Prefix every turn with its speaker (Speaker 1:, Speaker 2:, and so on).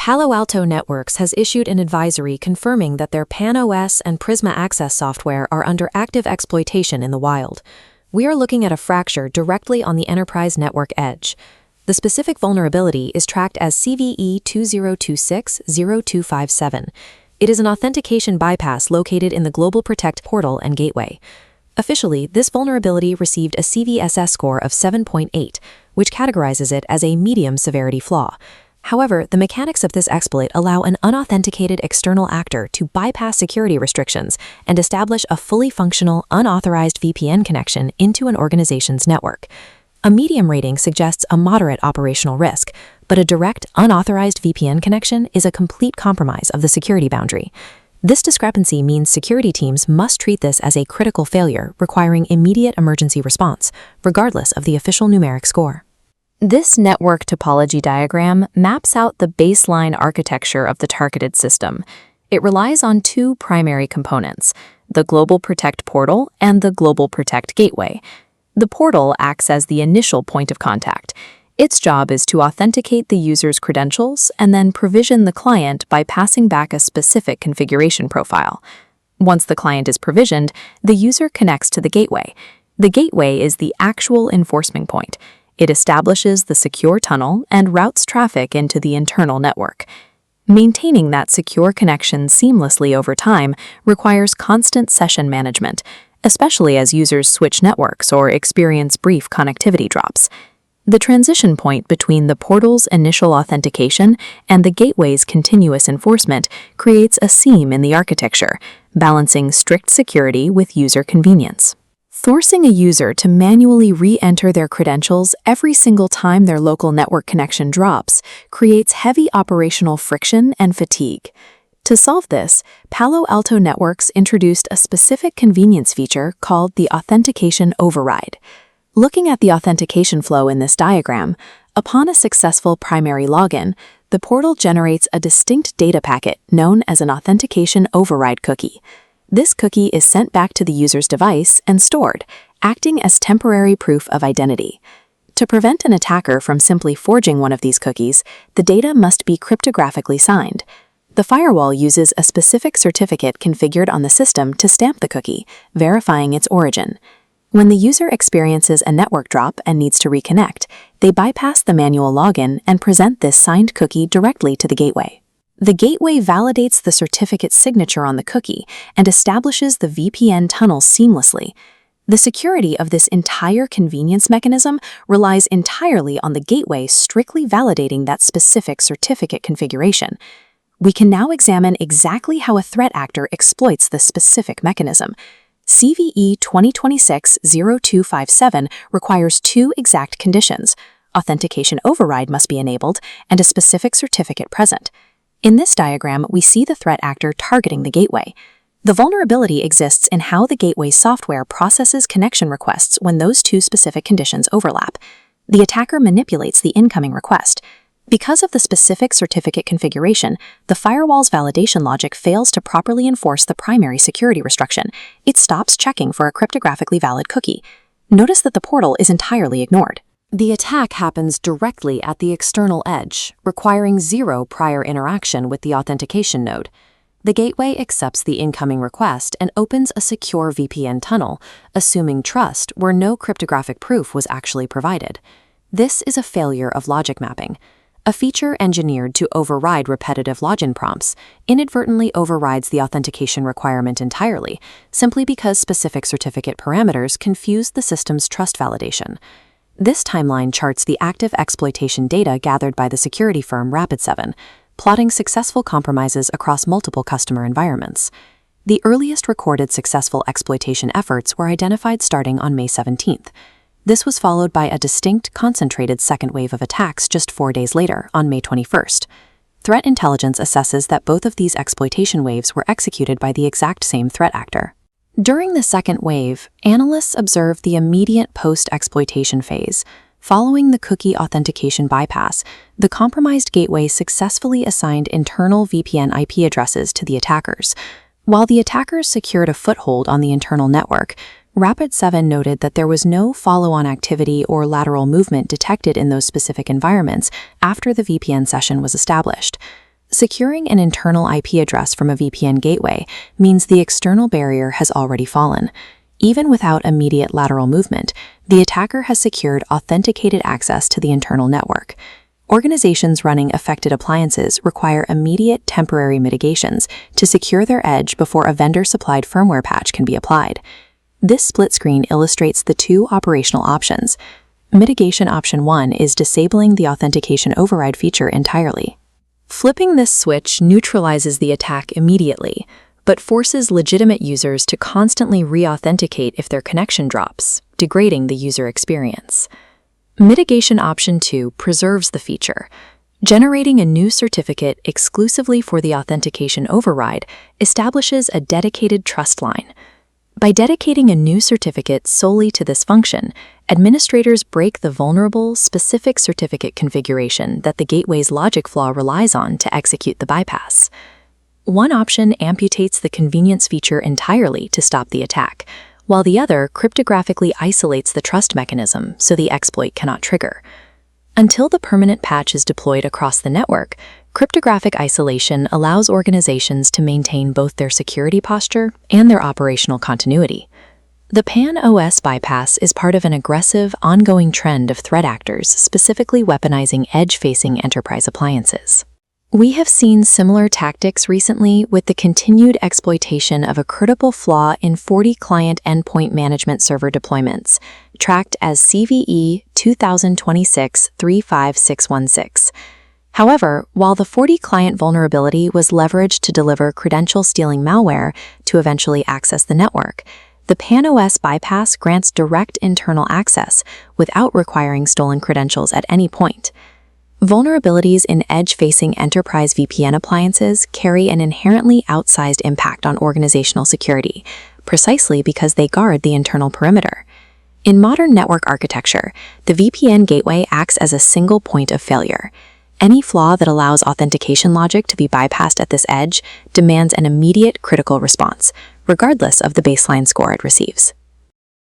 Speaker 1: Palo Alto Networks has issued an advisory confirming that their PAN-OS and Prisma Access software are under active exploitation in the wild. We are looking at a fracture directly on the enterprise network edge. The specific vulnerability is tracked as CVE-2026-0257. It is an authentication bypass located in the GlobalProtect portal and gateway. Officially, this vulnerability received a CVSS score of 7.8, which categorizes it as a medium severity flaw. However, the mechanics of this exploit allow an unauthenticated external actor to bypass security restrictions and establish a fully functional, unauthorized VPN connection into an organization's network. A medium rating suggests a moderate operational risk, but a direct, unauthorized VPN connection is a complete compromise of the security boundary. This discrepancy means security teams must treat this as a critical failure, requiring immediate emergency response, regardless of the official numeric score. This network topology diagram maps out the baseline architecture of the targeted system. It relies on two primary components, the GlobalProtect portal and the GlobalProtect gateway. The portal acts as the initial point of contact. Its job is to authenticate the user's credentials and then provision the client by passing back a specific configuration profile. Once the client is provisioned, the user connects to the gateway. The gateway is the actual enforcement point. It establishes the secure tunnel and routes traffic into the internal network. Maintaining that secure connection seamlessly over time requires constant session management, especially as users switch networks or experience brief connectivity drops. The transition point between the portal's initial authentication and the gateway's continuous enforcement creates a seam in the architecture, balancing strict security with user convenience. Forcing a user to manually re-enter their credentials every single time their local network connection drops creates heavy operational friction and fatigue. To solve this, Palo Alto Networks introduced a specific convenience feature called the authentication override. Looking at the authentication flow in this diagram, upon a successful primary login, the portal generates a distinct data packet known as an authentication override cookie. This cookie is sent back to the user's device and stored, acting as temporary proof of identity. To prevent an attacker from simply forging one of these cookies, the data must be cryptographically signed. The firewall uses a specific certificate configured on the system to stamp the cookie, verifying its origin. When the user experiences a network drop and needs to reconnect, they bypass the manual login and present this signed cookie directly to the gateway. The gateway validates the certificate's signature on the cookie and establishes the VPN tunnel seamlessly. The security of this entire convenience mechanism relies entirely on the gateway strictly validating that specific certificate configuration. We can now examine exactly how a threat actor exploits this specific mechanism. CVE-2026-0257 requires two exact conditions. Authentication override must be enabled and a specific certificate present. In this diagram, we see the threat actor targeting the gateway. The vulnerability exists in how the gateway's software processes connection requests when those two specific conditions overlap. The attacker manipulates the incoming request. Because of the specific certificate configuration, the firewall's validation logic fails to properly enforce the primary security restriction. It stops checking for a cryptographically valid cookie. Notice that the portal is entirely ignored. The attack happens directly at the external edge, requiring zero prior interaction with the authentication node. The gateway accepts the incoming request and opens a secure VPN tunnel, assuming trust where no cryptographic proof was actually provided. This is a failure of logic mapping. A feature engineered to override repetitive login prompts inadvertently overrides the authentication requirement entirely, simply because specific certificate parameters confuse the system's trust validation. This timeline charts the active exploitation data gathered by the security firm Rapid7, plotting successful compromises across multiple customer environments. The earliest recorded successful exploitation efforts were identified starting on May 17th. This was followed by a distinct, concentrated second wave of attacks just 4 days later, on May 21st. Threat intelligence assesses that both of these exploitation waves were executed by the exact same threat actor. During the second wave, analysts observed the immediate post-exploitation phase. Following the cookie authentication bypass, the compromised gateway successfully assigned internal VPN IP addresses to the attackers. While the attackers secured a foothold on the internal network, Rapid7 noted that there was no follow-on activity or lateral movement detected in those specific environments after the VPN session was established. Securing an internal IP address from a VPN gateway means the external barrier has already fallen. Even without immediate lateral movement, the attacker has secured authenticated access to the internal network. Organizations running affected appliances require immediate temporary mitigations to secure their edge before a vendor-supplied firmware patch can be applied. This split screen illustrates the two operational options. Mitigation option 1 is disabling the authentication override feature entirely. Flipping this switch neutralizes the attack immediately, but forces legitimate users to constantly re-authenticate if their connection drops, degrading the user experience. Mitigation option 2 preserves the feature. Generating a new certificate exclusively for the authentication override establishes a dedicated trust line. By dedicating a new certificate solely to this function, administrators break the vulnerable, specific certificate configuration that the gateway's logic flaw relies on to execute the bypass. One option amputates the convenience feature entirely to stop the attack, while the other cryptographically isolates the trust mechanism so the exploit cannot trigger. Until the permanent patch is deployed across the network, cryptographic isolation allows organizations to maintain both their security posture and their operational continuity. The PAN-OS bypass is part of an aggressive, ongoing trend of threat actors specifically weaponizing edge-facing enterprise appliances. We have seen similar tactics recently with the continued exploitation of a critical flaw in 40 client endpoint management server deployments, tracked as CVE-2026-035716. However, while the 40 client vulnerability was leveraged to deliver credential-stealing malware to eventually access the network, the PAN-OS bypass grants direct internal access without requiring stolen credentials at any point. Vulnerabilities in edge-facing enterprise VPN appliances carry an inherently outsized impact on organizational security, precisely because they guard the internal perimeter. In modern network architecture, the VPN gateway acts as a single point of failure. Any flaw that allows authentication logic to be bypassed at this edge demands an immediate critical response, regardless of the baseline score it receives.